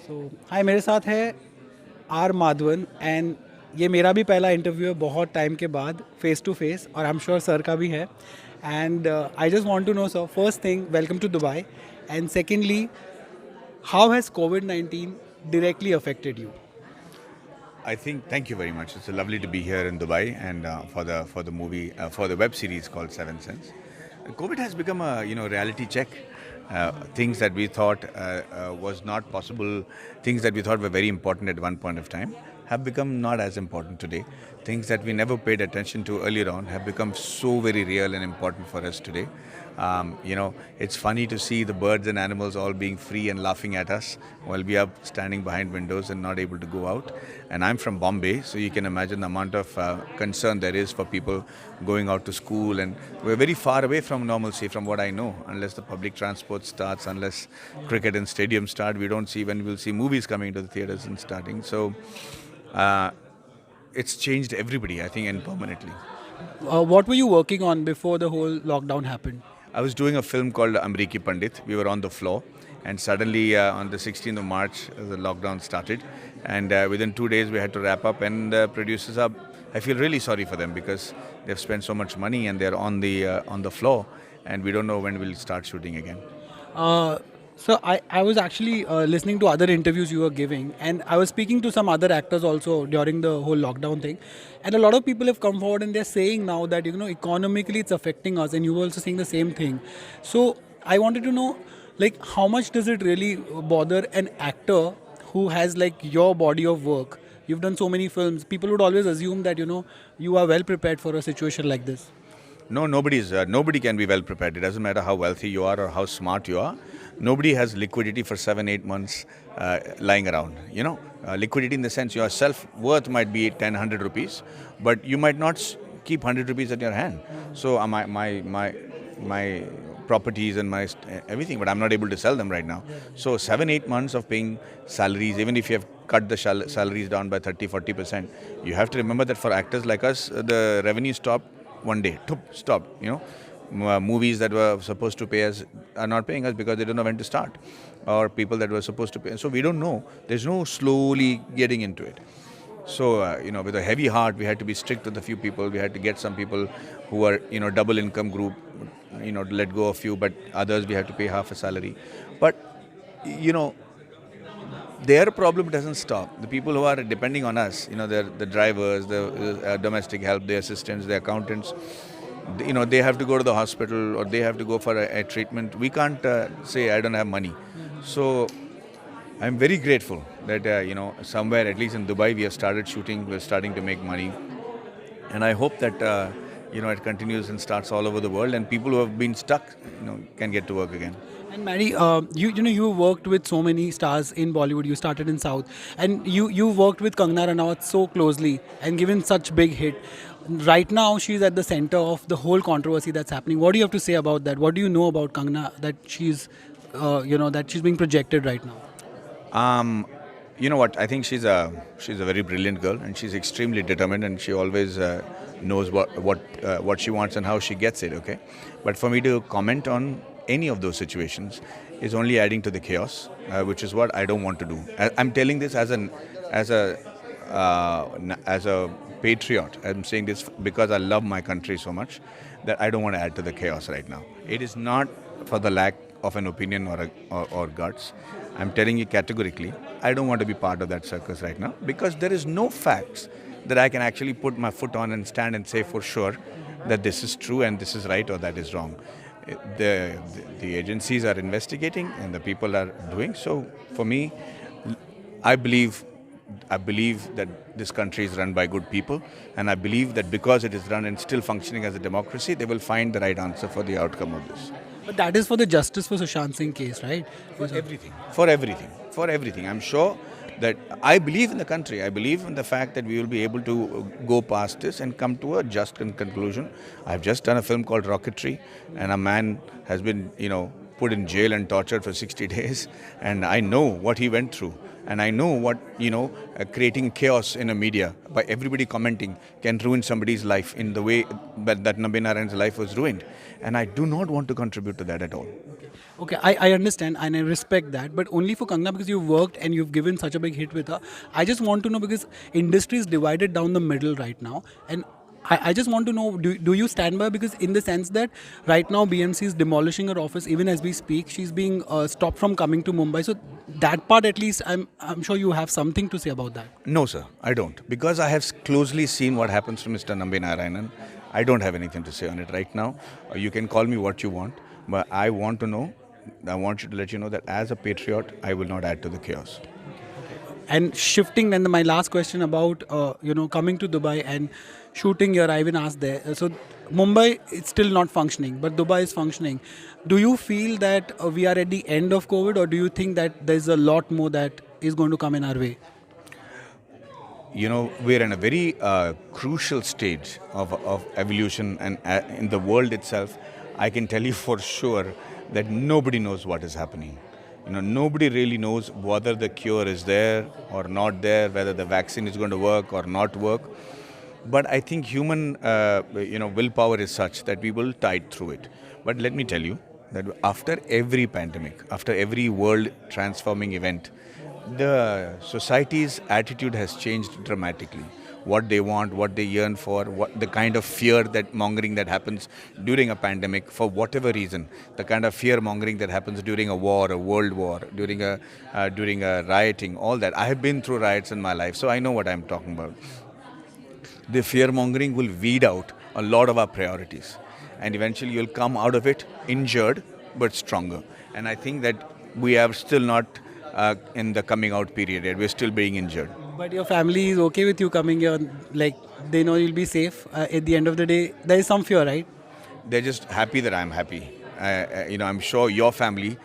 हाय, मेरे साथ है आर माधवन एंड ये मेरा भी पहला इंटरव्यू है बहुत टाइम के बाद फेस टू फेस, और आई एम श्योर सर का भी है. And I just want to know sir, first thing, welcome to Dubai, and secondly, how has COVID-19 directly affected you? I think thank you very much. It's lovely to be here in Dubai and for the movie for the web series called Seven Sense. COVID has become a reality check. Things that we thought was not possible, things that we thought were very important at one point of time, have become not as important today. Things that we never paid attention to earlier on have become so very real and important for us today. It's funny to see the birds and animals all being free and laughing at us while we are standing behind windows and not able to go out. And I'm from Bombay, so you can imagine the amount of concern there is for people going out to school. And we're very far away from normalcy, from what I know. Unless the public transport starts, unless cricket and stadiums start, we don't see when we'll see movies coming to the theaters and starting. So it's changed everybody, I think, and permanently. What were you working on before the whole lockdown happened? I was doing a film called Amriki Pandit. We were on the floor, and suddenly on the 16th of March, the lockdown started. And within 2 days, we had to wrap up. And the producers are, I feel really sorry for them because they've spent so much money and they're on the floor, and we don't know when we'll start shooting again. So I was actually listening to other interviews you were giving, and I was speaking to some other actors also during the whole lockdown thing, and a lot of people have come forward and they're saying now that economically it's affecting us, and you were also saying the same thing. So I wanted to know, like, how much does it really bother an actor who has like your body of work? You've done so many films. People would always assume that you are well prepared for a situation like this. No, nobody can be well prepared. It doesn't matter how wealthy you are or how smart you are. Nobody has liquidity for 7-8 months lying around. Liquidity in the sense your self worth might be 10-100 rupees, but you might not keep 100 rupees at your hand. So my properties and my everything, but I'm not able to sell them right now. So 7-8 months of paying salaries, even if you have cut the salaries down by 30-40%, you have to remember that for actors like us, the revenue stopped one day. Stopped. Movies that were supposed to pay us are not paying us because they don't know when to start, or people that were supposed to pay. So we don't know. There's no slowly getting into it. So with a heavy heart, we had to be strict with a few people. We had to get some people who are double income group, to let go of few, but others we had to pay half a salary. But their problem doesn't stop. The people who are depending on us, the drivers, the domestic help, the assistants, the accountants, they have to go to the hospital or they have to go for a treatment. We can't say I don't have money. So I'm very grateful that somewhere, at least in Dubai, we have started shooting. We're starting to make money, and I hope that it continues and starts all over the world, and people who have been stuck, can get to work again. And Maddie, you worked with so many stars in Bollywood. You started in South, and you worked with Kangana Ranaut so closely and given such big hit. Right now, she's at the center of the whole controversy that's happening. What do you have to say about that? What do you know about Kangana that that she's being projected right now? You know what? I think she's a very brilliant girl, and she's extremely determined, and she always knows what she wants and how she gets it. Okay, but for me to comment on any of those situations is only adding to the chaos, which is what I don't want to do. I'm telling this as a patriot. I'm saying this because I love my country so much that I don't want to add to the chaos right now. It is not for the lack of an opinion or guts. I'm telling you categorically, I don't want to be part of that circus right now because there is no facts that I can actually put my foot on and stand and say for sure that this is true and this is right or that is wrong. The agencies are investigating and the people are doing. So for me, I believe that this country is run by good people, and I believe that because it is run and still functioning as a democracy, they will find the right answer for the outcome of this. But that is for the justice for Sushant Singh case, right? For everything. I'm sure that I believe in the country. I believe in the fact that we will be able to go past this and come to a just conclusion. I've just done a film called Rocketry, and a man has been, put in jail and tortured for 60 days, and I know what he went through. And I know what, creating chaos in a media by everybody commenting can ruin somebody's life in the way that Nabi Narayan's life was ruined. And I do not want to contribute to that at all. Okay. Okay, I understand and I respect that, but only for Kangna because you've worked and you've given such a big hit with her. I just want to know because industry is divided down the middle right now, and I just want to know do you stand by her? Because in the sense that right now BMC is demolishing her office even as we speak, she's being stopped from coming to Mumbai. So that part at least I'm sure you have something to say about that. No, sir, I don't. Because I have closely seen what happens to Mr. Nambi Narayanan, I don't have anything to say on it right now. You can call me what you want, but I want to know, I want you to let you know that as a patriot, I will not add to the chaos. And shifting then my last question about coming to Dubai and shooting here, I even asked there. So Mumbai it's still not functioning, but Dubai is functioning. Do you feel that we are at the end of COVID, or do you think that there's a lot more that is going to come in our way? You know, we're in a very crucial stage of evolution, and in the world itself, I can tell you for sure that nobody knows what is happening. You know, nobody really knows whether the cure is there or not there, whether the vaccine is going to work or not work. But I think human, willpower is such that we will tide through it. But let me tell you that after every pandemic, after every world transforming event, the society's attitude has changed dramatically. What they want, what they yearn for, what the kind of fear that mongering that happens during a pandemic, for whatever reason, the kind of fear mongering that happens during a war, a world war, during a rioting, all that. I have been through riots in my life, so I know what I'm talking about. The fear mongering will weed out a lot of our priorities, and eventually you'll come out of it injured but stronger. And I think that we are still not in the coming out period yet. We're still being injured. But your family is okay with you coming here, like they know you'll be safe. At the end of the day, there is some fear, right? They're just happy that I'm happy. I'm sure your family